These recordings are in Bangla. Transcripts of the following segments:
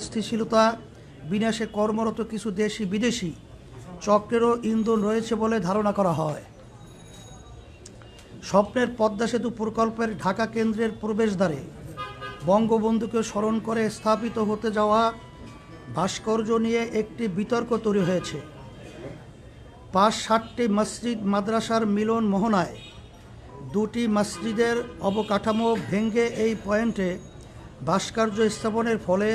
অস্থিতিশীলতা বিনাশে কর্মরত কিছু দেশি বিদেশি চক্রেরও ইন্ধন রয়েছে বলে ধারণা করা হয়। স্বপ্নের পদ্মা সেতু প্রকল্পের ঢাকা কেন্দ্রের প্রবেশদ্বারে বঙ্গবন্ধুকে স্মরণ করে স্থাপিত হতে যাওয়া ভাস্কর্য নিয়ে একটি বিতর্ক তৈরি হয়েছে। ৫-৭টি মসজিদ মাদ্রাসার মিলন মোহনায় দুটি মসজিদের অবকাঠামো ভেঙে এই পয়েন্টে ভাস্কর্য স্থাপনের ফলে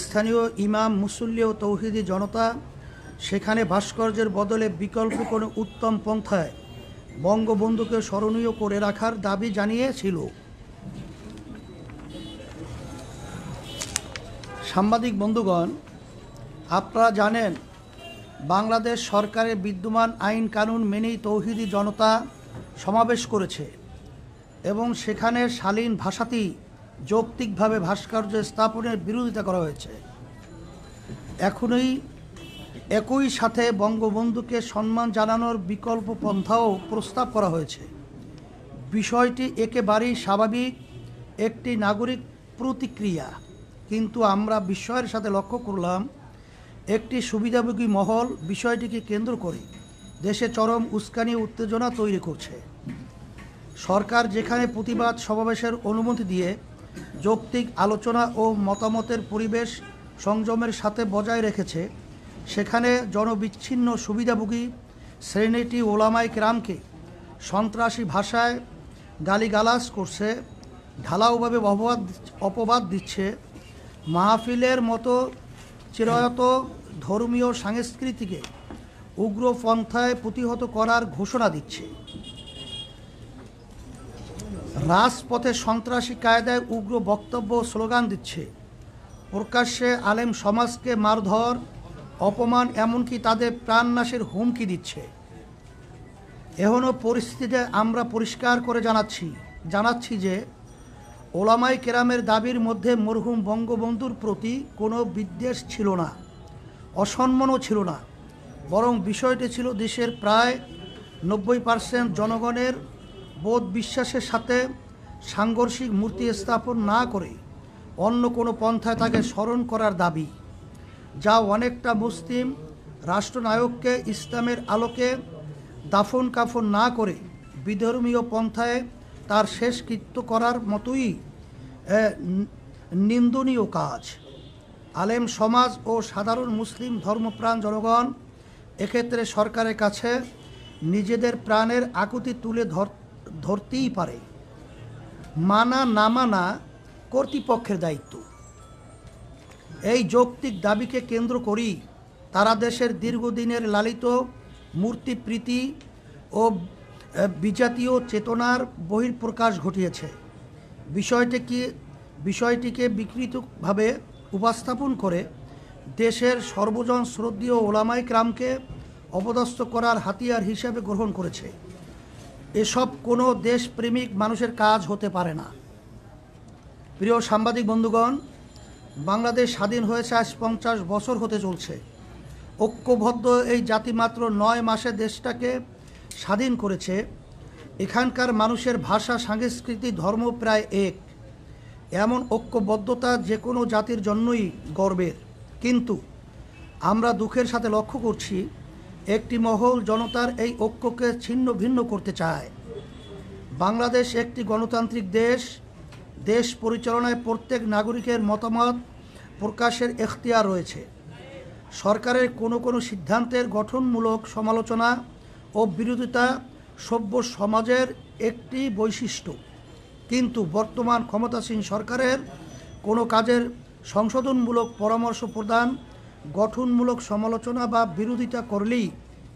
স্থানীয় ইমাম, মুসল্লি ও তৌহিদি জনতা সেখানে ভাস্কর্যের বদলে বিকল্প কোনো উত্তম পন্থায় বঙ্গবন্ধুকে স্মরণীয় করে রাখার দাবি জানিয়েছিল। সাংবাদিক বন্ধুগণ, আপনারা জানেন বাংলাদেশ সরকারের বিদ্যমান আইন কানুন মেনেই তৌহিদি জনতা সমাবেশ করেছে এবং সেখানে শালীন ভাষাতেই যৌক্তিকভাবে ভাস্কর্য স্থাপনের বিরোধিতা করা হয়েছে। একই সাথে বঙ্গবন্ধুকে সম্মান জানানোর বিকল্প পন্থাও প্রস্তাব করা হয়েছে। বিষয়টি একেবারেই স্বাভাবিক একটি নাগরিক প্রতিক্রিয়া, কিন্তু আমরা বিস্ময়ের সাথে লক্ষ্য করলাম একটি সুবিধাভোগী মহল বিষয়টিকে কেন্দ্র করে দেশে চরম উস্কানি উত্তেজনা তৈরি করছে। সরকার যেখানে প্রতিবাদ সমাবেশের অনুমতি দিয়ে যৌক্তিক আলোচনা ও মতামতের পরিবেশ সংযমের সাথে বজায় রেখেছে, সেখানে জনবিচ্ছিন্ন সুবিধাভোগী শ্রেণীটি ওলামায়ে কেরামকে সন্ত্রাসী ভাষায় গালিগালাজ করছে, ঢালাওভাবে অপবাদ দিচ্ছে, মাহফিলের মতো চিরায়ত ধর্মীয় সংস্কৃতিকে উগ্রপন্থায় প্রতিহত করার ঘোষণা দিচ্ছে, রাজপথে সন্ত্রাসী কায়দায় উগ্র বক্তব্য স্লোগান দিচ্ছে, প্রকাশ্যে আলেম সমাজকে মারধর, অপমান, এমনকি তাদের প্রাণনাশের হুমকি দিচ্ছে। এখনও পরিস্থিতিতে আমরা পরিষ্কার করে জানাচ্ছি যে ওলামায়ে কেরামের দাবির মধ্যে মরহুম বঙ্গবন্ধুর প্রতি কোনো বিদ্বেষ ছিল না, অসম্মানও ছিল না, বরং বিষয়টি ছিল দেশের প্রায় 90% জনগণের বোধ বিশ্বাসের সাথে সাংঘর্ষিক মূর্তি স্থাপন না করে অন্য কোনো পন্থায় তাকে স্মরণ করার দাবি, যা অনেকটা মুসলিম রাষ্ট্রনায়ককে ইসলামের আলোকে দাফন কাফন না করে বিধর্মীয় পন্থায় তার শেষকৃত্য করার মতোই নিন্দনীয় কাজ। আলেম সমাজ ও সাধারণ মুসলিম ধর্মপ্রাণ জনগণ এক্ষেত্রে সরকারের কাছে নিজেদের প্রাণের আকুতি তুলে ধরতেই পারে। মানা না মানা কর্তৃপক্ষের দায়িত্ব। এই যৌক্তিক দাবিকে কেন্দ্র করেই তারা দেশের দীর্ঘদিনের লালিত মূর্তিপ্রীতি ও বিজাতীয় চেতনার বহিঃপ্রকাশ ঘটিয়েছে। বিষয়টিকে বিকৃতভাবে উপস্থাপন করে দেশের সর্বজন শ্রদ্ধেয় ওলামায়ে কেরামকে অপদস্থ করার হাতিয়ার হিসেবে গ্রহণ করেছে। এসব কোনো দেশপ্রেমিক মানুষের কাজ হতে পারে না। প্রিয় সাংবাদিক বন্ধুগণ, বাংলাদেশ স্বাধীন হয়েছে আজ 50 বছর হতে চলছে। ঐক্যবদ্ধ এই জাতি মাত্র 9 মাসে দেশটাকে স্বাধীন করেছে। এখানকার মানুষের ভাষা, সংস্কৃতি, ধর্ম প্রায় এক। এমন ঐক্যবদ্ধতা যে কোনো জাতির জন্যই গর্বের। কিন্তু আমরা দুঃখের সাথে লক্ষ্য করছি একটি মহল জনতার এই ঐক্যকে ছিন্ন ভিন্ন করতে চায়। বাংলাদেশ একটি গণতান্ত্রিক দেশ পরিচালনায় প্রত্যেক নাগরিকের মতামত প্রকাশের এখতিয়ার রয়েছে। সরকারের কোনো সিদ্ধান্তের গঠনমূলক সমালোচনা ও বিরোধিতা সভ্য সমাজের একটি বৈশিষ্ট্য, কিন্তু বর্তমান ক্ষমতাসীন সরকারের কোনো কাজের সংশোধনমূলক পরামর্শ প্রদান, গঠনমূলক সমালোচনা বা বিরোধিতা করলেই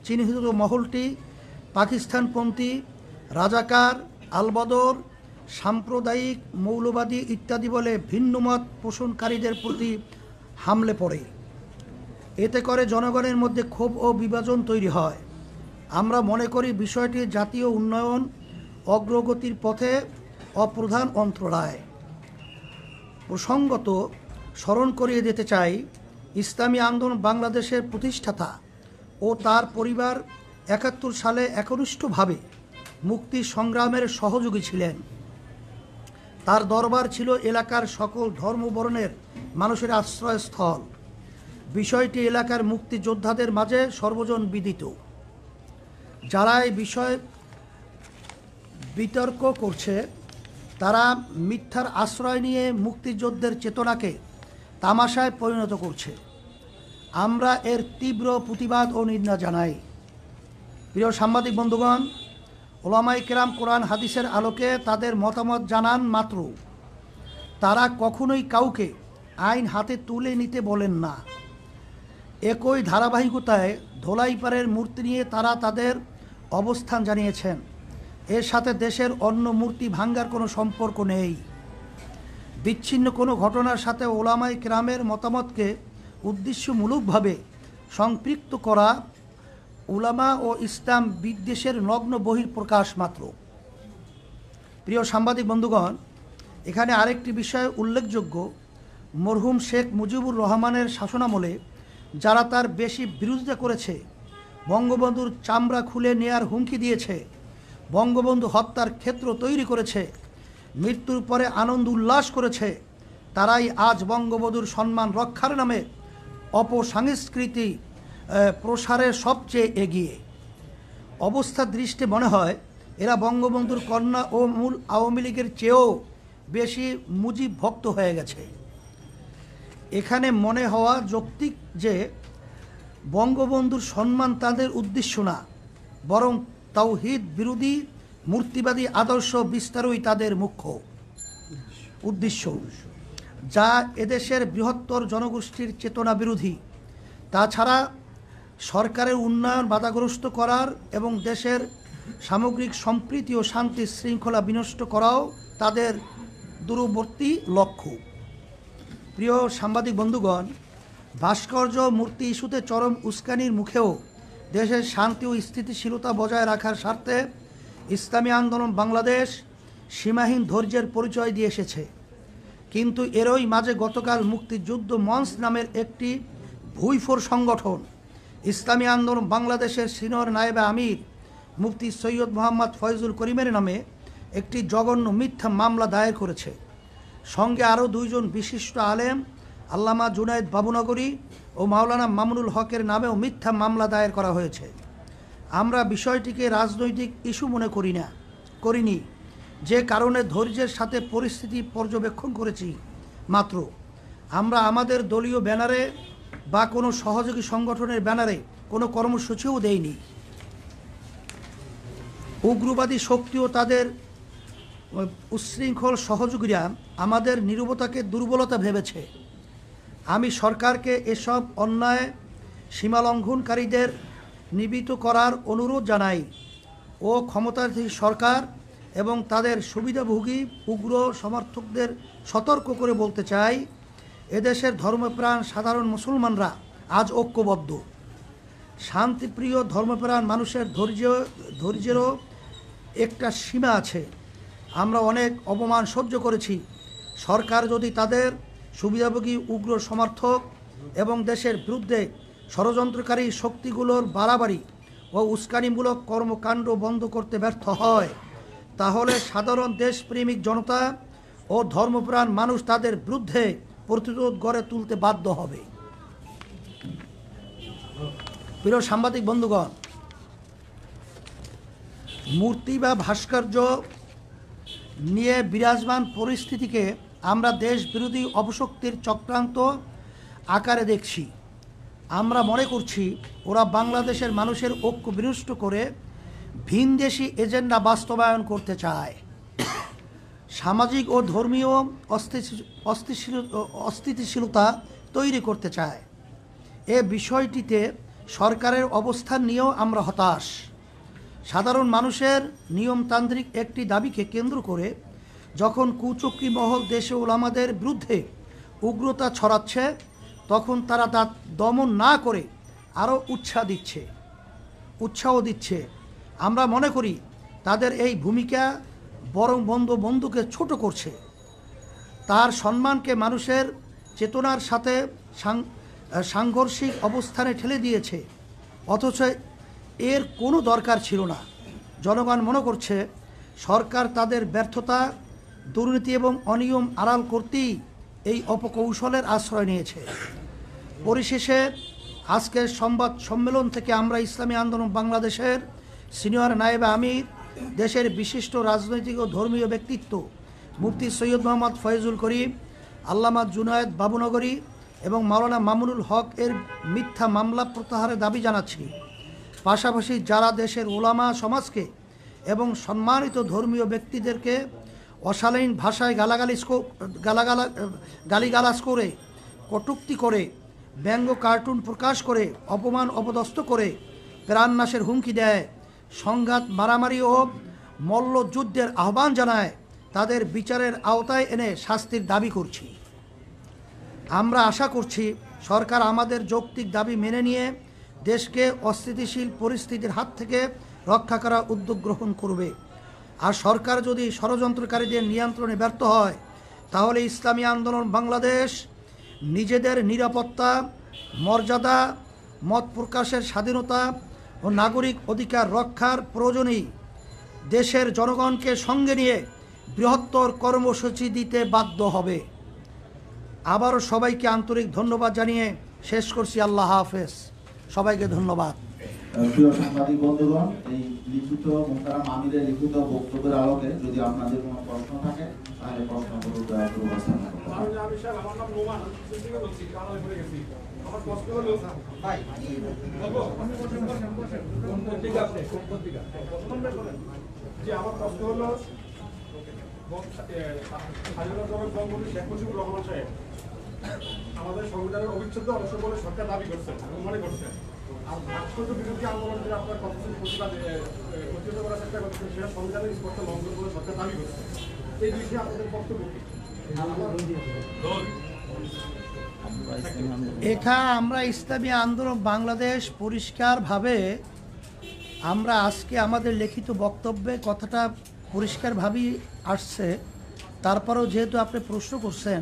চিহ্নিত মহলটি পাকিস্তানপন্থী, রাজাকার, আলবদর, সাম্প্রদায়িক, মৌলবাদী ইত্যাদি বলে ভিন্নমত পোষণকারীদের প্রতি হামলে পড়ে। এতে করে জনগণের মধ্যে ক্ষোভ ও বিভাজন তৈরি হয়। আমরা মনে করি বিষয়টি জাতীয় উন্নয়ন অগ্রগতির পথে অপ্রধান অন্তরায়। প্রসঙ্গত স্মরণ করিয়ে দিতে চাই, ইসলামী আন্দোলন বাংলাদেশের প্রতিষ্ঠাতা ও তার পরিবার 71 সালে একনিষ্ঠভাবে মুক্তি সংগ্রামের সহযোগী ছিলেন। তার দরবার ছিল এলাকার সকল ধর্মবর্ণের মানুষের আশ্রয়স্থল। বিষয়টি এলাকার মুক্তিযোদ্ধাদের মাঝে সর্বজন বিদিত। যারা এই বিষয়ে বিতর্ক করছে তারা মিথ্যার আশ্রয় নিয়ে মুক্তিযুদ্ধের চেতনাকে তামাশায় পরিণত করছে। আমরা এর তীব্র প্রতিবাদ ও নিন্দা জানাই। প্রিয় সাংবাদিক বন্ধুগণ, ওলামায়ে কেরাম কোরআন হাদিসের আলোকে তাদের মতামত জানান মাত্র তারা কখনোই কাউকে আইন হাতে তুলে নিতে বলেন না। একই ধারাবাহিকতায় ধোলাইপাড়ের মূর্তি নিয়ে তারা তাদের অবস্থান জানিয়েছেন। এর সাথে দেশের অন্য মূর্তি ভাঙ্গার কোনো সম্পর্ক নেই। বিচ্ছিন্ন কোনো ঘটনার সাথে ওলামায়ে কেরামের মতামতকে উদ্দেশ্যমূলকভাবে সম্পৃক্ত করা উলামা ও ইসলাম বিদ্বেষের নগ্ন বহিঃপ্রকাশ মাত্র। প্রিয় সাংবাদিক বন্ধুগণ, এখানে আরেকটি বিষয় উল্লেখযোগ্য। মরহুম শেখ মুজিবুর রহমানের শাসনামলে যারা তার বেশি বিরোধিতা করেছে, বঙ্গবন্ধুর চামড়া খুলে নেয়ার হুমকি দিয়েছে, বঙ্গবন্ধু হত্যার ক্ষেত্র তৈরি করেছে, মৃত্যুর পরে আনন্দ উল্লাস করেছে, তারাই আজ বঙ্গবন্ধুর সম্মান রক্ষার নামে অপসংস্কৃতি প্রসারের সবচেয়ে এগিয়ে। অবস্থার দৃষ্টি মনে হয় এরা বঙ্গবন্ধুর কন্যা ও মূল আওয়ামী লীগের চেয়েও বেশি মুজিব ভক্ত হয়ে গেছে। এখানে মনে হওয়া যৌক্তিক যে বঙ্গবন্ধুর সম্মান তাদের উদ্দেশ্য না, বরং তাওহীদ বিরোধী মূর্তিবাদী আদর্শ বিস্তারই তাদের মুখ্য উদ্দেশ্য, যা এদেশের বৃহত্তর জনগোষ্ঠীর চেতনা বিরোধী। তাছাড়া সরকারের উন্নয়ন বাধাগ্রস্ত করার এবং দেশের সামগ্রিক সম্প্রীতি ও শান্তি শৃঙ্খলা বিনষ্ট করাও তাদের দূরবর্তী লক্ষ্য। প্রিয় সাংবাদিক বন্ধুগণ, ভাস্কর্য মূর্তি ইস্যুতে চরম উস্কানির মুখেও দেশের শান্তি ও স্থিতিশীলতা বজায় রাখার স্বার্থে ইসলামী আন্দোলন বাংলাদেশ সীমাহীন ধৈর্যের পরিচয় দিয়ে এসেছে। কিন্তু এরই মাঝে গতকাল মুক্তিযুদ্ধ মঞ্চ নামের একটি ভুইফোর সংগঠন ইসলামী আন্দোলন বাংলাদেশের সিনিয়র নায়েবে আমির মুফতি সৈয়দ মোহাম্মদ ফয়জুল করিমের নামে একটি জঘন্য মিথ্যা মামলা দায়ের করেছে। সঙ্গে আরও দুইজন বিশিষ্ট আলেম আল্লামা জুনায়েদ বাবুনগরী ও মাওলানা মামুনুল হকের নামেও মিথ্যা মামলা দায়ের করা হয়েছে। আমরা বিষয়টিকে রাজনৈতিক ইস্যু মনে করিনি, যে কারণে ধৈর্যের সাথে পরিস্থিতি পর্যবেক্ষণ করেছি মাত্র। আমরা আমাদের দলীয় ব্যানারে বা কোনো সহযোগী সংগঠনের ব্যানারে কোনো কর্মসূচিও দেইনি। উগ্রবাদী শক্তি ও তাদের উচ্ছৃঙ্খল সহযোগীরা আমাদের নীরবতাকে দুর্বলতা ভেবেছে। আমি সরকারকে এসব অন্যায় সীমালঙ্ঘনকারীদের নিবৃত্ত করার অনুরোধ জানাই ও ক্ষমতাধীন সরকার এবং তাদের সুবিধাভোগী উগ্র সমর্থকদের সতর্ক করে বলতে চাই, এদেশের ধর্মপ্রাণ সাধারণ মুসলমানরা আজ ঐক্যবদ্ধ। শান্তিপ্রিয় ধর্মপ্রাণ মানুষের ধৈর্যেরও একটা সীমা আছে। আমরা অনেক অপমান সহ্য করেছি। সরকার যদি তাদের সুবিধাভোগী উগ্র সমর্থক এবং দেশের বিরুদ্ধে ষড়যন্ত্রকারী শক্তিগুলোর বাড়াবাড়ি ও উস্কানিমূলক কর্মকাণ্ড বন্ধ করতে ব্যর্থ হয়, তাহলে সাধারণ দেশপ্রেমিক জনতা ও ধর্মপ্রাণ মানুষ তাদের বিরুদ্ধে প্রতিরোধ গড়ে তুলতে বাধ্য হবে। প্রিয় সাংবাদিক বন্ধুগণ, মূর্তি বা ভাস্কর্য নিয়ে বিরাজমান পরিস্থিতিকে আমরা দেশ বিরোধী অপশক্তির চক্রান্ত আকারে দেখছি। আমরা মনে করছি ওরা বাংলাদেশের মানুষের ঐক্য বিনষ্ট করে ভিনদেশি এজেন্ডা বাস্তবায়ন করতে চায়, সামাজিক ও ধর্মীয় অস্থিতিশীলতা তৈরি করতে চায়। এ বিষয়টিতে সরকারের অবস্থান নিয়েও আমরা হতাশ। সাধারণ মানুষের নিয়মতান্ত্রিক একটি দাবিকে কেন্দ্র করে যখন কুচক্রী মহল দেশে ওলামাদের বিরুদ্ধে উগ্রতা ছড়াচ্ছে, তখন তারা তা দমন না করে আরও উৎসাহ দিচ্ছে। আমরা মনে করি তাদের এই ভূমিকা বরং বন্ধুকে ছোট করছে, তার সম্মানকে মানুষের চেতনার সাথে সাংঘর্ষিক অবস্থানে ঠেলে দিয়েছে, অথচ এর কোনো দরকার ছিল না। জনগণ মনে করছে সরকার তাদের ব্যর্থতা, দুর্নীতি এবং অনিয়ম আড়াল করতেই এই অপকৌশলের আশ্রয় নিয়েছে। পরিশেষে আজকের সংবাদ সম্মেলন থেকে আমরা ইসলামী আন্দোলন বাংলাদেশের সিনিয়র নায়েবে আমির, দেশের বিশিষ্ট রাজনৈতিক ও ধর্মীয় ব্যক্তিত্ব মুফতি সৈয়দ মোহাম্মদ ফয়জুল করিম, আল্লামা জুনায়েদ বাবুনগরী এবং মাওলানা মামুনুল হক এর মিথ্যা মামলা প্রত্যাহারের দাবি জানাচ্ছি। পাশাপাশি যারা দেশের ওলামা সমাজকে এবং সম্মানিত ধর্মীয় ব্যক্তিদেরকে অশালীন ভাষায় গালিগালাজ করে, কটূক্তি করে, ব্যঙ্গ কার্টুন প্রকাশ করে, অপমান অপদস্থ করে প্রাণনাশের হুমকি দেয়, সংঘাত মারামারি ও মল্লযুদ্ধের আহ্বান জানায়, তাদের বিচারের আওতায় এনে শাস্তির দাবি করছি। আমরা আশা করছি সরকার আমাদের যৌক্তিক দাবি মেনে নিয়ে দেশকে অস্থিতিশীল পরিস্থিতির হাত থেকে রক্ষা করার উদ্যোগ গ্রহণ করবে। আর সরকার যদি ষড়যন্ত্রকারীদের নিয়ন্ত্রণে ব্যর্থ হয়, তাহলে ইসলামী আন্দোলন বাংলাদেশ নিজেদের নিরাপত্তা, মর্যাদা, মত প্রকাশের স্বাধীনতা ও নাগরিক অধিকার রক্ষার প্রয়োজনেই দেশের জনগণকে সঙ্গে নিয়ে বৃহত্তর কর্মসূচি দিতে বাধ্য হবে। আবারও সবাইকে আন্তরিক ধন্যবাদ জানিয়ে শেষ করছি। আল্লাহ হাফেজ। সবাইকে ধন্যবাদ। প্রিয় সাংবাদিক বন্ধুগণ, এই লিখিত মোহতারাম আমিরের লিখিত বক্তব্যের আলোকে যদি আপনাদের কোনো প্রশ্ন থাকে তাহলে প্রশ্নগুলো দয়া করে উপস্থাপন করুন। আমার নাম নোমান, থেকে বলছি, কানাডায় পড়ে গেছি। আমার প্রশ্ন হলো ভাই কোন পত্রিকা আপনি কোন পত্রিকা জি আমার প্রশ্ন হলো স্বাধীনতা বঙ্গবন্ধু শেখ মুজিবুর রহমান সাহেব আমাদের সংবিধানের অবিচ্ছেদ্য অংশ বলে সরকার দাবি করছেন এবং মনে করছেন। আর ভাস্কর্য বিরোধী আন্দোলনের আপনার কতগুলি প্রতিবাদ প্রতিহত করার চেষ্টা করছেন, সেটা সংবিধানের স্পষ্ট লঙ্ঘন বলে সরকার দাবি করছে। এই বিষয়ে আপনাদের বক্তব্য কি? এটা আমরা ইসলামী আন্দোলন বাংলাদেশ পরিষ্কারভাবে আমরা আজকে আমাদের লিখিত বক্তব্যে কথাটা পরিষ্কারভাবেই আসছে। তারপরেও যেহেতু আপনি প্রশ্ন করছেন,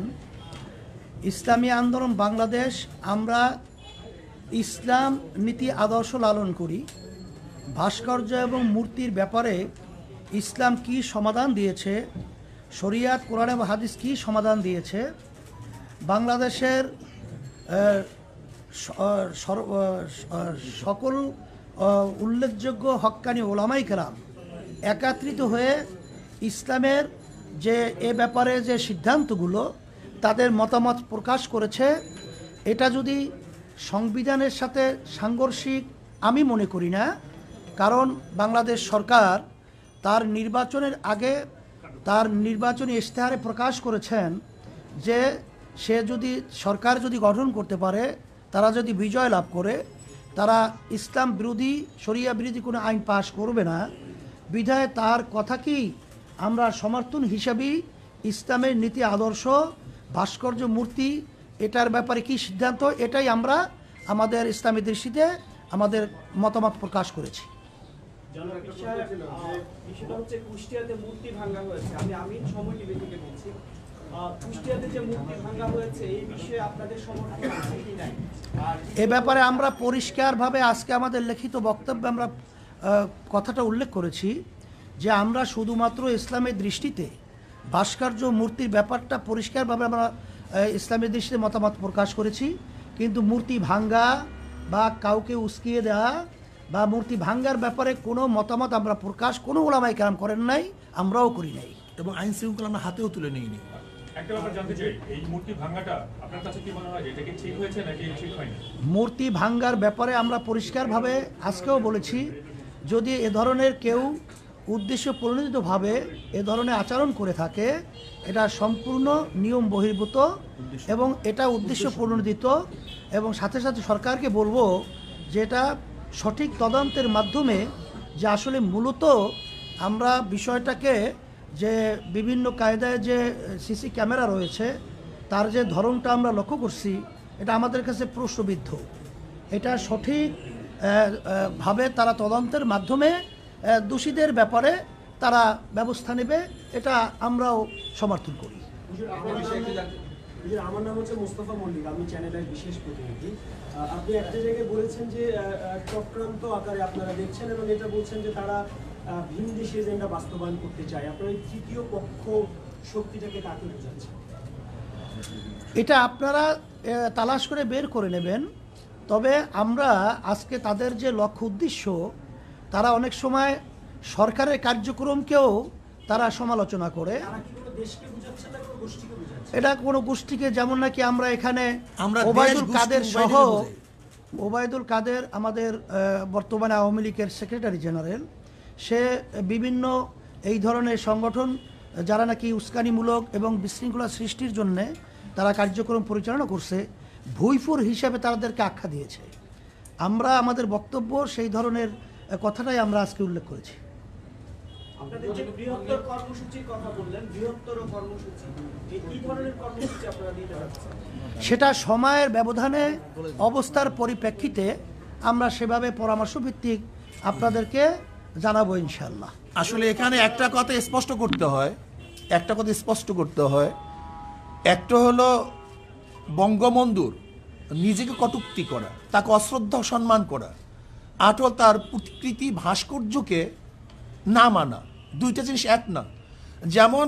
ইসলামী আন্দোলন বাংলাদেশ আমরা ইসলাম নীতি আদর্শ লালন করি। ভাস্কর্য এবং মূর্তির ব্যাপারে ইসলাম কি সমাধান দিয়েছে, শরিয়াত, কোরআন এবং হাদিস কি সমাধান দিয়েছে, বাংলাদেশের সকল উল্লেখযোগ্য হক্কানি ওলামায়ে কেরাম একত্রিত হয়ে ইসলামের যে এ ব্যাপারে যে সিদ্ধান্তগুলো তাদের মতামত প্রকাশ করেছে, এটা যদি সংবিধানের সাথে সাংঘর্ষিক আমি মনে করি না। কারণ বাংলাদেশ সরকার তার নির্বাচনের আগে তার নির্বাচনী ইশতেহারে প্রকাশ করেছেন যে সে যদি সরকার যদি গঠন করতে পারে, তারা যদি বিজয় লাভ করে, তারা ইসলাম বিরোধী, শরিয়া বিরোধী কোনো আইন পাশ করবে না। বিধায় তার কথাকেই আমরা সমর্থন হিসাবেই ইসলামের নীতি আদর্শ, ভাস্কর্য, মূর্তি এটার ব্যাপারে কি সিদ্ধান্ত, এটাই আমরা আমাদের ইসলামী দৃষ্টিতে আমাদের মতামত প্রকাশ করেছি। বিষয়টা হচ্ছে কুষ্টিয়াতে মূর্তি ভাঙা হয়েছে। আমি আমিন সময় টিভি থেকে বলছি। কুষ্টিয়াতে যে মূর্তি ভাঙা হয়েছে এই বিষয়ে আপনাদের সমর্থন আছে কি নাই? আর এ ব্যাপারে আমরা পরিষ্কারভাবে আজকে আমাদের লিখিত বক্তব্যে আমরা কথাটা উল্লেখ করেছি যে আমরা শুধুমাত্র ইসলামের দৃষ্টিতে ভাস্কর্য মূর্তির ব্যাপারটা পরিষ্কারভাবে আমরা ইসলামের দৃষ্টিতে মতামত প্রকাশ করেছি। কিন্তু মূর্তি ভাঙ্গা বা কাউকে উস্কিয়ে দেওয়া বা মূর্তি ভাঙ্গার ব্যাপারে কোনো মতামত আমরা প্রকাশ কোনো ওলামায়ে কেরাম করেন নাই, আমরাও করি নাই, এবং আইন শৃঙ্খলা আমরা হাতেও তুলে নিইনি। একটা ব্যাপার জানতে চাই, এই মূর্তি ভাঙাটা আপনার কাছে কি মনে হয় এটা কি ঠিক হয়েছে নাকি ঠিক হয়নি? মূর্তি ভাঙ্গার ব্যাপারে আমরা পরিষ্কারভাবে আজকেও বলেছি, যদি এ ধরনের কেউ উদ্দেশ্য প্রণোদিতভাবে এ ধরনের আচরণ করে থাকে, এটা সম্পূর্ণ নিয়ম বহির্ভূত এবং এটা উদ্দেশ্য প্রণোদিত। এবং সাথে সাথে সরকারকে বলবো যে এটা সঠিক তদন্তের মাধ্যমে যে আসলে মূলত আমরা বিষয়টাকে যে বিভিন্ন কায়দায় যে সিসি ক্যামেরা রয়েছে তার যে ধরনটা আমরা লক্ষ্য করছি, এটা আমাদের কাছে প্রশ্নবিদ্ধ। এটা সঠিক ভাবে তারা তদন্তের মাধ্যমে দোষীদের ব্যাপারে তারা ব্যবস্থা নেবে, এটা আমরাও সমর্থন করি। আমার নাম হচ্ছে মোস্তফা মল্লিক, আমি চ্যানেলের বিশেষ প্রতিনিধি। আপনি একটা জায়গায় বলেছেন যে চক্রান্ত আকারে আপনারা দেখছেন এবং এটা বলছেন যে তারা ভিন দেশে এজেন্ডা বাস্তবায়ন করতে চায়। আপনার এই তৃতীয় পক্ষ শক্তিটাকে কাকে বোঝাচ্ছেন? এটা আপনারা তালাশ করে বের করে নেবেন। তবে আমরা আজকে তাদের যে লক্ষ্য উদ্দেশ্য, তারা অনেক সময় সরকারের কার্যক্রমকেও তারা সমালোচনা করে। তারা কি কোনো দেশকে বুঝাচ্ছে না কোনো গোষ্ঠীকে বুঝাচ্ছে? এটা কোনো গোষ্ঠীকে, যেমন নাকি আমরা এখানে আমরা দেশ, ওবায়দুল গোষ্ঠী, কাদের সহ, উভয়টাকে বোঝাই। ওবায়দুল কাদের আমাদের বর্তমানে আওয়ামী লীগের সেক্রেটারি জেনারেল, সে বিভিন্ন এই ধরনের সংগঠন যারা নাকি উস্কানিমূলক এবং বিশৃঙ্খলা সৃষ্টির জন্য তারা কার্যক্রম পরিচালনা করছে, ভুইফুর হিসাবে তাদেরকে আখ্যা দিয়েছে। আমরা আমাদের বক্তব্য সেই ধরনের কথাটাই আমরা আজকে উল্লেখ করেছি। আপনাদের যে বৃহত্তর কর্মসূচির কথা বললেন, বৃহত্তর কর্মসূচি, কি ধরনের কর্মসূচি আপনারা দিতে যাচ্ছেন? সেটা সময়ের ব্যবধানে অবস্থার পরিপ্রেক্ষিতে আমরা সেভাবে পরামর্শ ভিত্তিক আপনাদেরকে জানাবো ইনশাল্লাহ। আসলে এখানে একটা কথা স্পষ্ট করতে হয়, একটা হলো বঙ্গবন্ধুর নিজেকে কটূক্তি করা, তাকে অশ্রদ্ধা সম্মান করা, আটল তার প্রতিকৃতি ভাস্কর্যকে না মানা, দুইটা জিনিস এক না। যেমন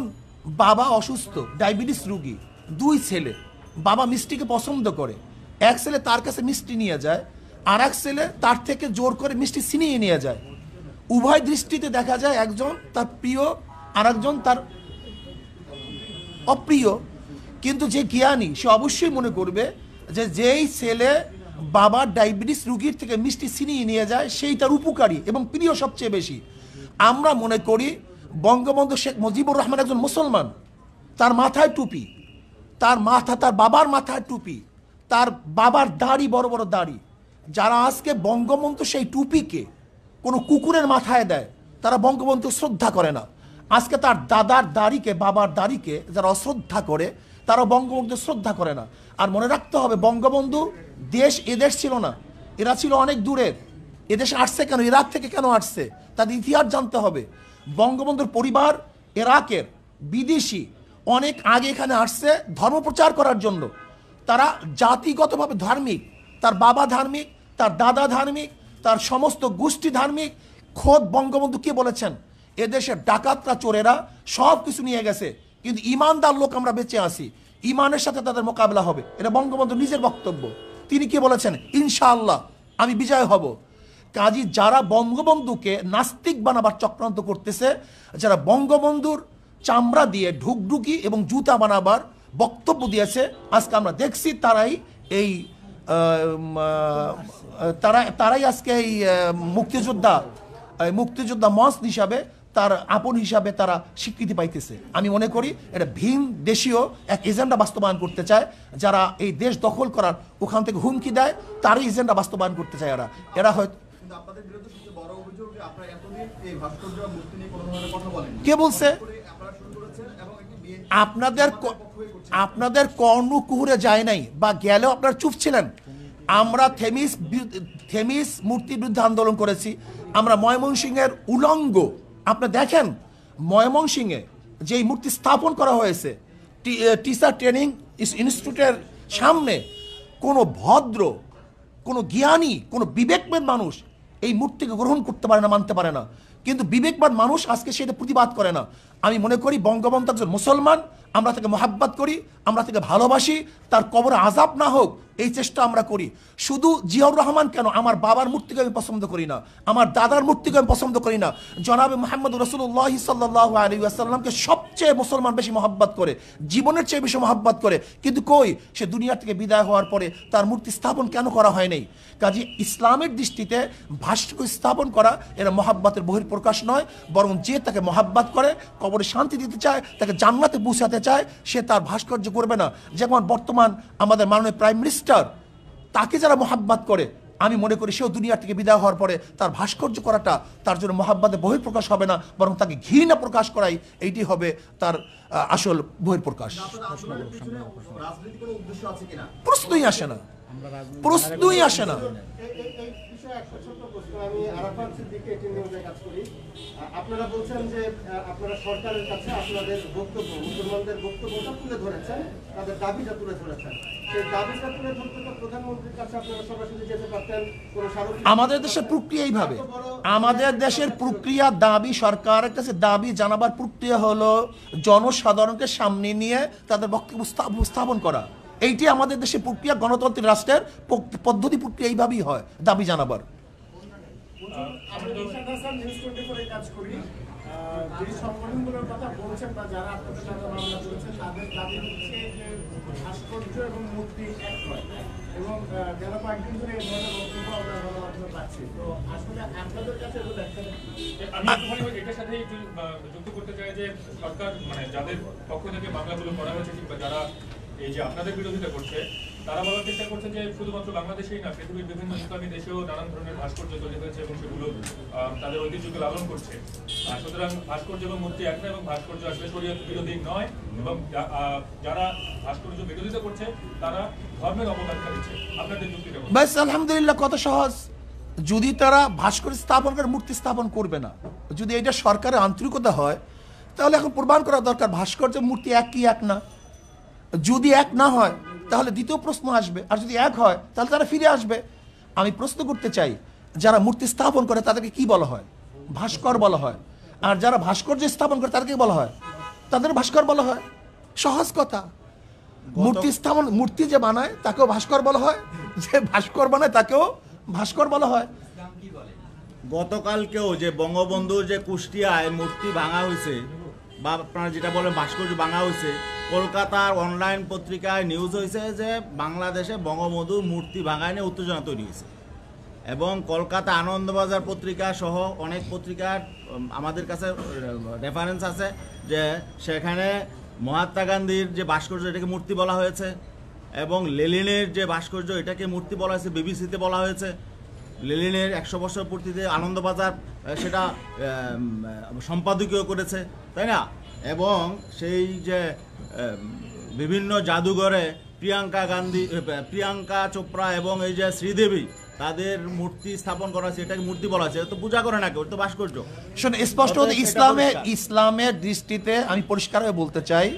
বাবা অসুস্থ, ডায়াবেটিস রুগী, দুই ছেলে, বাবা মিষ্টিকে পছন্দ করে, এক ছেলে তার কাছে মিষ্টি নিয়ে যায়, আর এক ছেলে তার থেকে জোর করে মিষ্টি ছিনিয়ে নিয়ে যায়। উভয় দৃষ্টিতে দেখা যায় একজন তার প্রিয় আর একজন তার অপ্রিয়। কিন্তু যে জ্ঞানী সে অবশ্যই মনে করবে যে যেই ছেলে বাবার ডায়াবেটিস রুগীর থেকে মিষ্টি ছিনিয়ে নিয়ে যায় সেই তার উপকারী এবং প্রিয় সবচেয়ে বেশি। আমরা মনে করি বঙ্গবন্ধু শেখ মুজিবুর রহমান একজন মুসলমান, তার মাথায় টুপি, তার বাবার মাথায় টুপি, তার বাবার দাড়ি, বড় বড় দাড়ি। যারা আজকে বঙ্গবন্ধু সেই টুপিকে কোনো কুকুরের মাথায় দেয়, তারা বঙ্গবন্ধু শ্রদ্ধা করে না। আজকে তার দাদার দাড়িকে, বাবার দাড়িকে যারা অশ্রদ্ধা করে, তারা বঙ্গবন্ধু শ্রদ্ধা করে না। আর মনে রাখতে হবে, বঙ্গবন্ধু এদেশ ছিল না, এরা ছিল অনেক দূরের। এদেশে আসছে কেন, ইরাক থেকে কেন আসছে, তাদের ইতিহাস জানতে হবে। বঙ্গবন্ধুর পরিবার ইরাকের বিদেশি, অনেক আগে এখানে আসছে ধর্ম প্রচার করার জন্য। তারা জাতিগতভাবে ধার্মিক, তার বাবা ধার্মিক, তার দাদা ধার্মিক, তার সমস্ত গোষ্ঠী ধার্মিক। খোদ বঙ্গবন্ধু কে বলেছেন, এদেশের ডাকাতরা, চোরেরা সব কিছু নিয়ে গেছে, কিন্তু ইমানদার লোক আমরা বেঁচে আসি, ইমানের সাথে তাদের মোকাবেলা হবে। এটা বঙ্গবন্ধু নিজের বক্তব্য। তিনি কি বলেছেন, ইনশাআল্লাহ আমি বিজয় হব। কাজী যারা বঙ্গবন্ধুকে নাস্তিক বানাবার চক্রান্ত করতেছে, যারা বঙ্গবন্ধুর চামড়া দিয়ে ঢুকঢুকি এবং জুতা বানাবার বক্তব্য দিয়েছে, আজকে আমরা দেখছি তারাই আজকে এই মুক্তিযোদ্ধা মঞ্চ হিসাবে, তার আপন হিসাবে তারা স্বীকৃতি পাইতেছে। আমি মনে করি এটা ভিন দেশীয় এক এজেন্ডা বাস্তবায়ন করতে চায়। যারা এই দেশ দখল করার ওখান থেকে হুমকি দেয়, তারই এজেন্ডা বাস্তবায়ন করতে চায় এরা হয়তো। আপনাদের বিরুদ্ধে সবচেয়ে বড় অভিযোগ যে আপনারা এতদিন এই ভাস্কর্য মূর্তি নিয়ে কোনো ধরনের কথা বলেন। কে বলছে? আপনারা শুরু করেছেন এবং একটি বিএনপি আপনাদের কর্ণকুহুরে যায় নাই, বা গেলেও আপনারা চুপ ছিলেন। আমরা থেমিস মূর্তির বিরুদ্ধে আন্দোলন করেছি। আমরা ময়মনসিংহের উলঙ্গ, আপনারা দেখেন ময়মনসিংহে যেই মূর্তি স্থাপন করা হয়েছে টিচার ট্রেনিং ইনস্টিটিউটের সামনে, কোনো ভদ্র, কোনো জ্ঞানী, কোনো বিবেকবান মানুষ এই মূর্তিকে গ্রহণ করতে পারে না, মানতে পারে না। কিন্তু বিবেকবান মানুষ আজকে সেটা প্রতিবাদ করে না। আমি মনে করি বঙ্গবন্ধু একজন মুসলমান, আমরা তাকে মহাব্বত করি, আমরা তাকে ভালোবাসি, তার কবরে আযাব না হোক এই চেষ্টা আমরা করি। শুধু জিয়াউর রহমান কেন, আমার বাবার মূর্তিকে আমি পছন্দ করি না, আমার দাদার মূর্তিকে আমি পছন্দ করি না। জনাবে মুহাম্মদ রাসূলুল্লাহ সাল্লাল্লাহু আলাইহি ওয়াসাল্লামকে সবচেয়ে মুসলমান বেশি মহাব্বত করে, জীবনের চেয়ে বেশি মহাব্বত করে। কিন্তু কই, সে দুনিয়া থেকে বিদায় হওয়ার পরে তার মূর্তি স্থাপন কেন করা হয় নাই? কাজে ইসলামের দৃষ্টিতে ভাস্কর্য স্থাপন করা এরা মহাব্বতের বহিঃপ্রকাশ নয়, বরং যে তাকে মহাব্বত করে, কবরে শান্তি দিতে চায়, তাকে জান্নাতে পৌঁছাতে চায়, সে তার ভাস্কর্য করবে না। যেমন বর্তমান আমাদের মাননীয় প্রাইম মিনিস্টার, তাকে যারা মহাব্বত করে, আমি মনে করি সেও দুনিয়া থেকে বিদায় হওয়ার পরে তার ভাস্কর্য করাটা তার জন্য মহাব্বতের বহিঃপ্রকাশ হবে না, বরং তাকে ঘৃণা প্রকাশ করাই এইটি হবে তার আসল বহিঃপ্রকাশ। রাজনীতি কোনো উদ্দেশ্য আছে কিনা? প্রশ্নই আসে না। এই বিষয়ে একটা ছোট্ট প্রশ্ন, আমি আরাফাত সিদ্দিকী এটি নিউজে কাজ করি। আপনারা বলছেন যে আপনারা সরকারের কাছে আপনাদের বক্তব্য, মুসলমানদের বক্তব্যটা তুলে ধরেছেন, তাদের দাবিটা তুলে ধরেছেন। সেই দাবিটা তুলে ধরতে তো প্রধানমন্ত্রীর কাছে আপনারা সরাসরি যেতে পারতেন। আমাদের দেশের প্রক্রিয়া এইভাবে, আমাদের দেশের প্রক্রিয়া দাবি, সরকারের কাছে দাবি জানাবার প্রক্রিয়া হলো জনসাধারণকে সামনে নিয়ে তাদের বক্তব্য উপস্থাপন করা। এইটি আমাদের দেশে প্রক্রিয়া, গণতান্ত্রিক রাষ্ট্রের পদ্ধতি প্রক্রিয়া এইভাবেই হয় দাবি জানাবার। আমরা ইরশাদ হাসান নিউজ 24 এ কাজ করি। যে সংগঠনগুলোর কথা বলছেন বা যারা আপনাদের সাথে মামলা করেছেন তাদের দাবি হচ্ছে যে ভাস্কর্য এবং মূর্তি এক নয়, এবং গেল কয়েকদিন ধরে এই ধরনের বক্তব্য আমরা গণমাধ্যমে পাচ্ছি। তো আসলে আপনাদের কাছে এটা দেখেন, আমি একটুখানি এটার সাথে একটু যুক্ত করতে চাই যে সরকার মানে যাদের পক্ষ থেকে মামলাগুলো করা হয়েছে কিংবা যারা এই যে আপনাদের বিরোধিতা করছে তারা বলার চেষ্টা করছে যে শুধুমাত্র বাংলাদেশেই না, পৃথিবীর বিভিন্ন ইসলামী দেশেও নানান ধরনের ভাস্কর্য তৈরি হয়েছে এবং সেগুলো তাদের ঐতিহ্যকে লালন করছে। সুতরাং ভাস্কর্য এবং মূর্তি এক নয়, এবং ভাস্কর্য আসলে শরীয়ত বিরোধী নয়, এবং যারা ভাস্কর্য বিরোধিতা করছে তারা ধর্মের অবদানটা দিচ্ছে। আপনাদের যুক্তিটা বলুন। ব্যাস আলহামদুলিল্লাহ, কত সহজ। যদি তারা ভাস্কর্য স্থাপন করে, মূর্তি স্থাপন করবে না, যদি এটা সরকারের আন্তরিকতা হয় তাহলে এখন প্রমাণ করা দরকার ভাস্কর্য মূর্তি এক কি এক না। যদি এক না হয় তাহলে দ্বিতীয় প্রশ্ন আসবে, আর যদি এক হয় তাহলে তারা ফিরে আসবে। আমি প্রশ্ন করতে চাই, যারা মূর্তি স্থাপন করে তাদেরকে কি বলা হয়? ভাস্কর বলা হয়। আর যারা ভাস্কর্য স্থাপন করে তাদেরকে বলা হয়, তাদের ভাস্কর বলা হয়। সহজ কথা। মূর্তি স্থাপন, মূর্তি যে বানায় তাকেও ভাস্কর বলা হয়, যে ভাস্কর বানায় তাকেও ভাস্কর বলা হয়। গতকালকেও যে বঙ্গবন্ধুর যে কুষ্টিয়ায় মূর্তি ভাঙা হয়েছে বা আপনারা যেটা বলেন ভাস্কর্য ভাঙা হয়েছে, কলকাতার অনলাইন পত্রিকায় নিউজ হয়েছে যে বাংলাদেশে বঙ্গবন্ধুর মূর্তি ভাঙায় নিয়ে উত্তেজনা তৈরি হয়েছে, এবং কলকাতা আনন্দবাজার পত্রিকা সহ অনেক পত্রিকার আমাদের কাছে রেফারেন্স আছে যে সেখানে মহাত্মা গান্ধীর যে ভাস্কর্য এটাকে মূর্তি বলা হয়েছে, এবং লেনিনের যে ভাস্কর্য এটাকে মূর্তি বলা হয়েছে, বিবিসিতে বলা হয়েছে। লেনিনের 100 বছর পূর্তিতে আনন্দবাজার সেটা সম্পাদকীয় করেছে, তাই না? এবং সেই যে বিভিন্ন জাদুঘরে প্রিয়াঙ্কা চোপড়া এবং এই যে শ্রীদেবী তাদের মূর্তি স্থাপন করা হয়েছে, এটাকে মূর্তি বলা হয়েছে। তো পূজা করে না কেউ, তো ভাস্কর্য। শোনো, স্পষ্ট ইসলামের দৃষ্টিতে আমি পরিষ্কারভাবে বলতে চাই,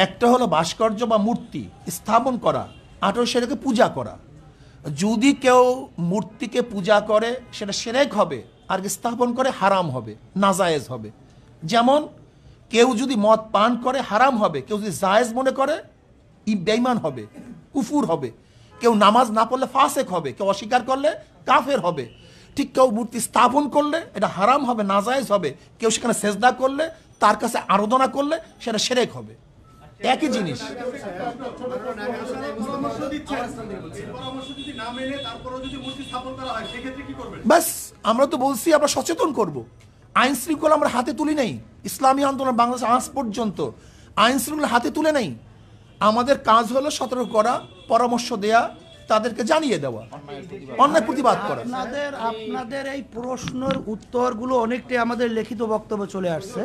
একটা হলো ভাস্কর্য বা মূর্তি স্থাপন করা, আর সেটাকে পূজা করা। যদি কেউ মূর্তিকে পূজা করে সেটা শিরক হবে, আর স্থাপন করে হারাম হবে, নাজায়েজ হবে। যেমন কেউ যদি মদ পান করে হারাম হবে, কেউ যদি জায়েজ মনে করে বেঈমান হবে, কুফুর হবে। কেউ নামাজ না পড়লে ফাসেক হবে, কেউ অস্বীকার করলে কাফের হবে। ঠিক কেউ মূর্তি স্থাপন করলে এটা হারাম হবে, নাজায়েজ হবে। কেউ সেখানে সেজদা করলে, তার কাছে আরাধনা করলে সেটা শিরক হবে। একই জিনিস। ব্যাস, আমরা তো বলছি আমরা সচেতন করব। আইন শৃঙ্খলা আমরা হাতে তুলি নাই। ইসলামী আন্দোলন বাংলাদেশ আজ পর্যন্ত আইন শৃঙ্খলা হাতে তুলে নেই। আমাদের কাজ হলো সতর্ক করা, পরামর্শ দেয়া, তাদেরকে জানিয়ে দেওয়া, অন্যায় প্রতিবাদ করা। আপনাদের এই প্রশ্নের উত্তরগুলো অনেকটাই আমাদের লিখিত বক্তব্য চলে আসছে।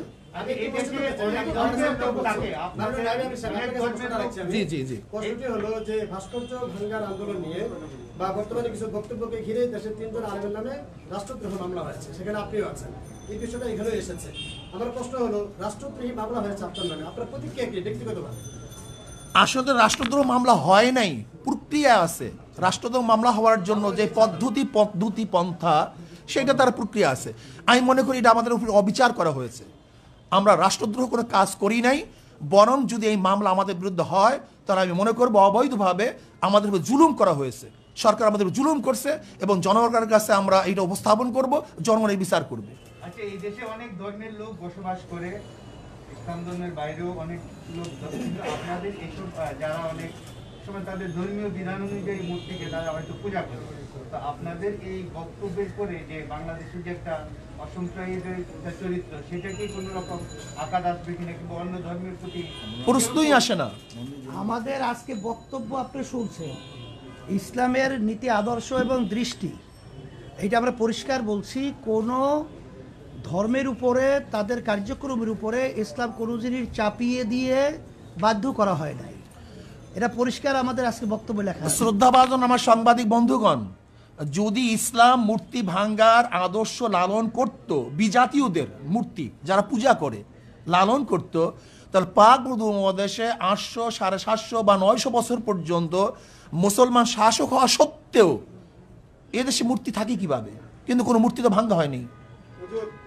জি জি জি। প্রশ্নটি হলো যে ভাস্কর্য ভাঙ্গার আন্দোলন নিয়ে বা বর্তমানে কিছু বক্তব্যকে ঘিরে দেশের 3 জন আলেমের নামে রাষ্ট্রদ্রোহ মামলা হয়েছে, সেখানে আপনিও আছেন। এই বিষয়টা এখানে এসেছে। আমার প্রশ্ন হলো, রাষ্ট্রদ্রোহী মামলা হয়েছে আপনার নামে, আপনার প্রতিক্রিয়া কি ব্যক্তিগতভাবে? আসলে রাষ্ট্রদ্রোহ মামলা হয় নাই, প্রক্রিয়া আছে। রাষ্ট্রদ্রোহ মামলা হওয়ার জন্য যে পদ্ধতি পন্থা, সেটা তার প্রক্রিয়া আছে। আমি মনে করি এটা আমাদের উপর অবিচার করা হয়েছে। আমরা রাষ্ট্রদ্রোহ কোনো কাজ করি নাই, বরং যদি এই মামলা আমাদের বিরুদ্ধে হয় তাহলে আমি মনে করবো অবৈধভাবে আমাদের উপর জুলুম করা হয়েছে। সরকার আমাদের উপর জুলুম করছে, এবং জনগণের কাছে আমরা এটা উপস্থাপন করব, জনগণ এই বিচার করবে। আচ্ছা, এই দেশে অনেক ধর্মের লোক বসবাস করে, ইসলাম ধর্মের বাইরেও অনেক লোক, কিন্তু আপনাদের এইসব যারা অনেক সময় তাদের ধর্মীয় বিধান অনুযায়ী মূর্তিকে তারা হয়তো পূজা করে, তো আপনাদের এই বক্তব্যের পরে যে বাংলাদেশের যে একটা অসম্প্রদায়ের চরিত্র, সেটা কি কোনো রকম আঘাত আসবে কিনা, কিংবা অন্য ধর্মের প্রতি প্রশ্নই আসে না। আমাদের আজকে বক্তব্য আপনি শুনছেন, ইসলামের নীতি আদর্শ এবং দৃষ্টি, এটা আমরা পরিষ্কার বলছি। কোনো ধর্মের উপরে, তাদের কার্যক্রমের উপরে ইসলাম কোনো জিনিস চাপিয়ে দিয়ে বাধ্য করা হয় নাই। এটা পরিষ্কার আমাদের আজকে বক্তব্য লেখা। শ্রদ্ধাভাজন আমার সাংবাদিক বন্ধুগণ, যদি ইসলাম মূর্তি ভাঙ্গার আদর্শ লালন করত, বিজাতীয়দের মূর্তি যারা পূজা করে লালন করত, তাহলে পাক উপমহাদেশে 800, 750 বা 900 বছর পর্যন্ত মুসলমান শাসক হওয়া সত্ত্বেও এদেশে মূর্তি থাকে কিভাবে? কিন্তু কোনো মূর্তি তো ভাঙ্গা হয়নি।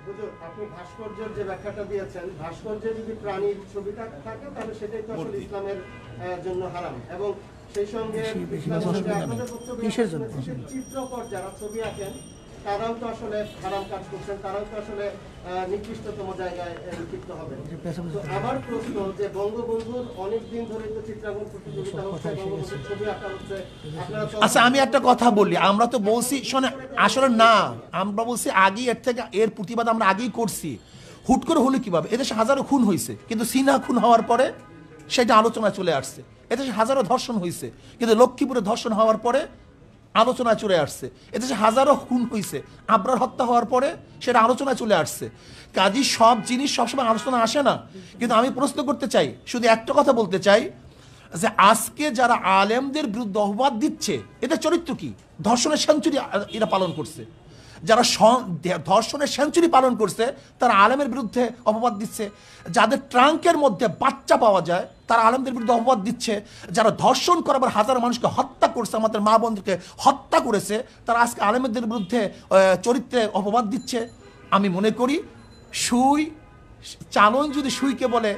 হুজুর, আপনি ভাস্কর্যের যে ব্যাখ্যাটা দিয়েছেন, ভাস্কর্যে যদি প্রাণীর ছবিটা থাকে তাহলে সেটাই তো আসলে ইসলামের জন্য হারাম। এবং সেই সঙ্গে ইসলামের সঙ্গে আপনাদের বক্তব্য কিসের জন্য? চিত্রকর যারা ছবি আঁকেন তারাও তো আসলে হারাম কাজ করছেন, তারাও তো আসলে নিকৃষ্টতম জায়গায় লিপ্ত হবেন। তো আমার প্রশ্ন যে বঙ্গবন্ধুর অনেক দিন ধরে তো চিত্রাঙ্কন প্রতিযোগিতা হচ্ছে, বঙ্গবন্ধুর ছবি আঁকা হচ্ছে, আপনারা তো আচ্ছা আমি একটা কথা বলি, আমরা তো বলছি শোনে আসলে না, আমরা বলছি আগেই এর থেকে এর প্রতিবাদ আমরা আগেই করছি। হুট করে হলো কিভাবে? এদেশে হাজারো খুন হয়েছে, কিন্তু সিনহা খুন হওয়ার পরে সেটা আলোচনায় চলে আসছে। এদেশে হাজারো ধর্ষণ হয়েছে, কিন্তু লক্ষ্মীপুরে ধর্ষণ হওয়ার পরে আলোচনায় চলে আসছে। এদেশে হাজারো খুন হয়েছে, আবরার হত্যা হওয়ার পরে সেটা আলোচনায় চলে আসছে। কাজী সব জিনিস সবসময় আলোচনা আসে না। কিন্তু আমি প্রশ্ন করতে চাই, শুধু একটা কথা বলতে চাই যে আজকে যারা আলেমদের বিরুদ্ধে অপবাদ দিচ্ছে এদের চরিত্র কি? ধর্ষণের সেঞ্চুরি এরা পালন করছে। যারা ধর্ষণের সেঞ্চুরি পালন করছে তারা আলেমের বিরুদ্ধে অপবাদ দিচ্ছে। যাদের ট্রাঙ্কের মধ্যে বাচ্চা পাওয়া যায় তারা আলেমদের বিরুদ্ধে অপবাদ দিচ্ছে। যারা ধর্ষণ করাবার হাজার মানুষকে হত্যা করছে, আমাদের মা বোনদেরকে হত্যা করেছে, তারা আজকে আলেমদের বিরুদ্ধে চরিত্রে অপবাদ দিচ্ছে। আমি মনে করি সুই চালন যদি সুইকে বলে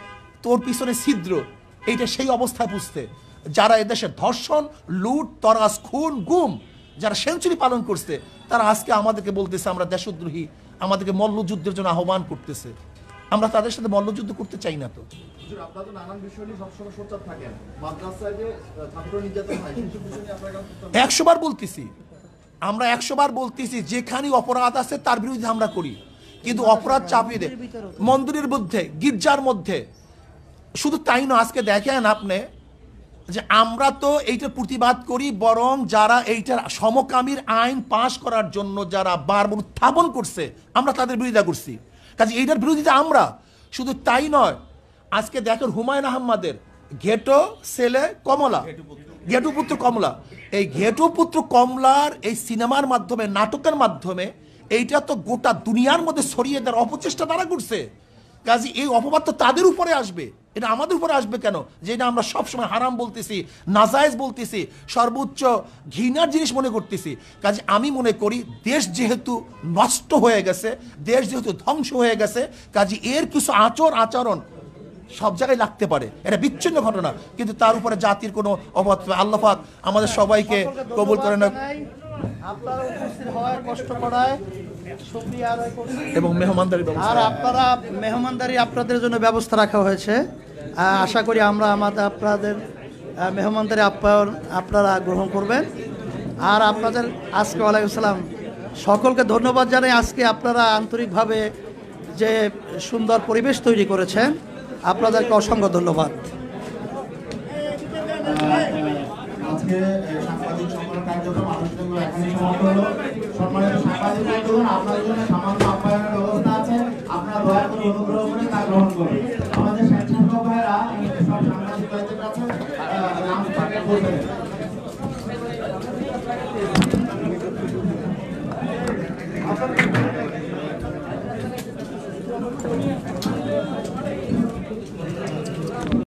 তোর পিছনে ছিদ্র, এইটা সেই অবস্থায় বুঝতে। যারা এদেশে ধর্ষণ, লুট, তরাস, খুন, গুম যারা সেঞ্চুরি পালন করছে তারা আজকে আমাদেরকে বলতেছে আমরা দেশদ্রোহী, আমাদেরকে মল্লযুদ্ধের জন্য আহ্বান করতেছে। আমরা তাদের সাথে মল্লযুদ্ধ করতে চাই না। তো হুজুর, আপনারা তো নানান বিষয় নিয়ে সবসময় সোচ্চার থাকেন। মাদ্রাসায় যে ছাত্র নির্যাতন হয় সেই বিষয় নিয়ে আপনারা 100 বার বলতেছি, আমরা 100 বার বলতেছি, যেখানে অপরাধ আছে তার বিরুদ্ধে আমরা করি, কিন্তু অপরাধ চাপিয়ে দেয় মন্দিরের মধ্যে, গির্জার মধ্যে। শুধু তাই না, আজকে দেখেন আপনি যে আমরা তো এইটার প্রতিবাদ করি, বরং যারা এইটার সমকামীর আইন পাশ করার জন্য যারা বারবার উত্থাপন করছে আমরা তাদের বিরোধিতা করছি। কাজে এইটার বিরোধিতা আমরা। শুধু তাই নয়, আজকে দেখেন হুমায়ুন আহমেদের ঘেটো ছেলে কমলা, ঘেটুপুত্র কমলা, এই ঘেটুপুত্র কমলার এই সিনেমার মাধ্যমে, নাটকের মাধ্যমে এইটা তো গোটা দুনিয়ার মধ্যে ছড়িয়ে দেওয়ার অপচেষ্টা তারা করছে। কাজে এই অপবাদ তো তাদের উপরে আসবে, এটা আমাদের উপরে আসবে কেন? যেটা আমরা সবসময় হারাম বলতেছি, নাজায়েজ বলতেছি, সর্বোচ্চ ঘৃণার জিনিস মনে করতেছি। কাজে আমি মনে করি দেশ যেহেতু নষ্ট হয়ে গেছে, দেশ যেহেতু ধ্বংস হয়ে গেছে, কাজে এর কিছু আচরণ সব জায়গায় লাগতে পারে, এটা বিচ্ছিন্ন ঘটনা, কিন্তু তার উপরে জাতির কোনো অপবাদ। আল্লাহ পাক আমাদের সবাইকে কবুল করে না আপনারা উপস্থিত হওয়ার কষ্ট করায় শুকরিয়া আদায় করছি। এবং মেহমানদারি আর আপনারা মেহমানদারি আপনাদের জন্য ব্যবস্থা রাখা হয়েছে। আশা করি আমরা আপনাদের মেহমানদারি আপ্যায়ন আপনারা গ্রহণ করবেন। আর আপনাদের আজকে ওয়ালাইকুম সালাম, সকলকে ধন্যবাদ জানাই। আজকে আপনারা আন্তরিকভাবে যে সুন্দর পরিবেশ তৈরি করেছেন, আপনাদেরকে অসংখ্য ধন্যবাদ। আজকে সাংবাদিক সম্মেলন কার্যক্রম আনুষ্ঠানিক এখানেই সমাপ্ত হলো। সম্মানিত সাংবাদিক বন্ধুগণ, আপনাদের জন্য সামান্য আপ্যায়নের ব্যবস্থা আছে, আপনারা দয়া করে অনুগ্রহ করে তা গ্রহণ করুন। আমাদের স্বেচ্ছাসেবক ভাইরা সব সাংবাদিক ভাইদের কাছে নাম বলবেন।